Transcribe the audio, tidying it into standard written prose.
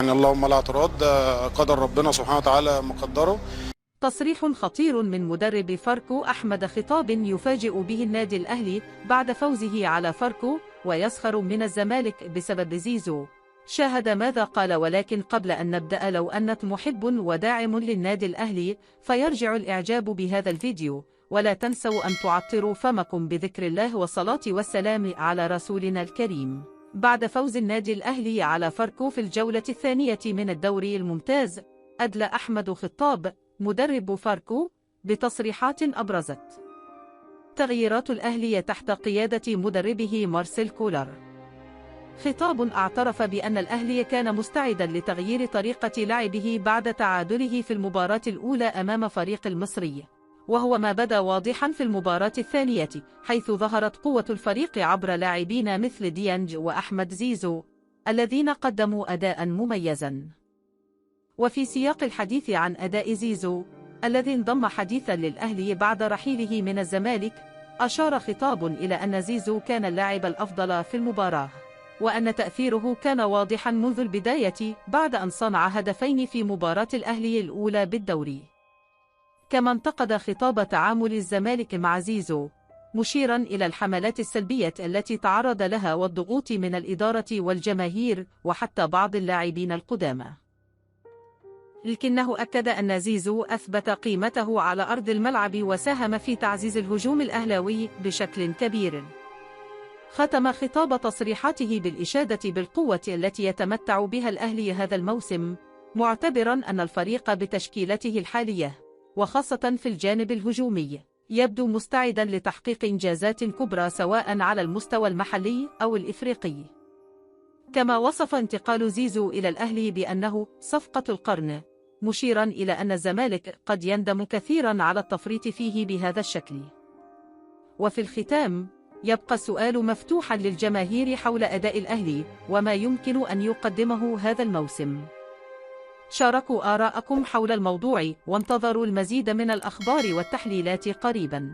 يعني اللهم لا اعتراض، ده قدر ربنا سبحانه وتعالى مقدره. تصريح خطير من مدرب فاركو أحمد خطاب يفاجئ به النادي الأهلي بعد فوزه على فاركو، ويسخر من الزمالك بسبب زيزو. شاهد ماذا قال. ولكن قبل أن نبدأ، لو أنت محب وداعم للنادي الأهلي فيرجع الإعجاب بهذا الفيديو، ولا تنسوا أن تعطروا فمكم بذكر الله والصلاة والسلام على رسولنا الكريم. بعد فوز النادي الأهلي على فاركو في الجولة الثانية من الدوري الممتاز، أدلى أحمد خطاب مدرب فاركو بتصريحات أبرزت تغييرات الأهلي تحت قيادة مدربه مارسيل كولر. خطاب اعترف بأن الأهلي كان مستعدا لتغيير طريقة لعبه بعد تعادله في المباراة الأولى أمام فريق المصري، وهو ما بدا واضحا في المباراة الثانية، حيث ظهرت قوة الفريق عبر لاعبين مثل ديانج وأحمد زيزو الذين قدموا أداء مميزا. وفي سياق الحديث عن أداء زيزو الذي انضم حديثا للأهلي بعد رحيله من الزمالك، أشار خطاب إلى أن زيزو كان اللاعب الأفضل في المباراة، وأن تأثيره كان واضحا منذ البداية بعد أن صنع هدفين في مباراة الأهلي الأولى بالدوري. كما انتقد خطاب تعامل الزمالك مع زيزو، مشيرا إلى الحملات السلبية التي تعرض لها والضغوط من الإدارة والجماهير وحتى بعض اللاعبين القدامى. لكنه أكد أن زيزو أثبت قيمته على أرض الملعب وساهم في تعزيز الهجوم الأهلاوي بشكل كبير. ختم خطاب تصريحاته بالإشادة بالقوة التي يتمتع بها الأهلي هذا الموسم، معتبرا أن الفريق بتشكيلته الحالية وخاصة في الجانب الهجومي يبدو مستعدا لتحقيق إنجازات كبرى سواء على المستوى المحلي أو الإفريقي. كما وصف انتقال زيزو إلى الأهلي بأنه صفقة القرن، مشيرا إلى أن الزمالك قد يندم كثيرا على التفريط فيه بهذا الشكل. وفي الختام، يبقى السؤال مفتوحا للجماهير حول أداء الأهلي وما يمكن أن يقدمه هذا الموسم. شاركوا آراءكم حول الموضوع، وانتظروا المزيد من الأخبار والتحليلات قريبا.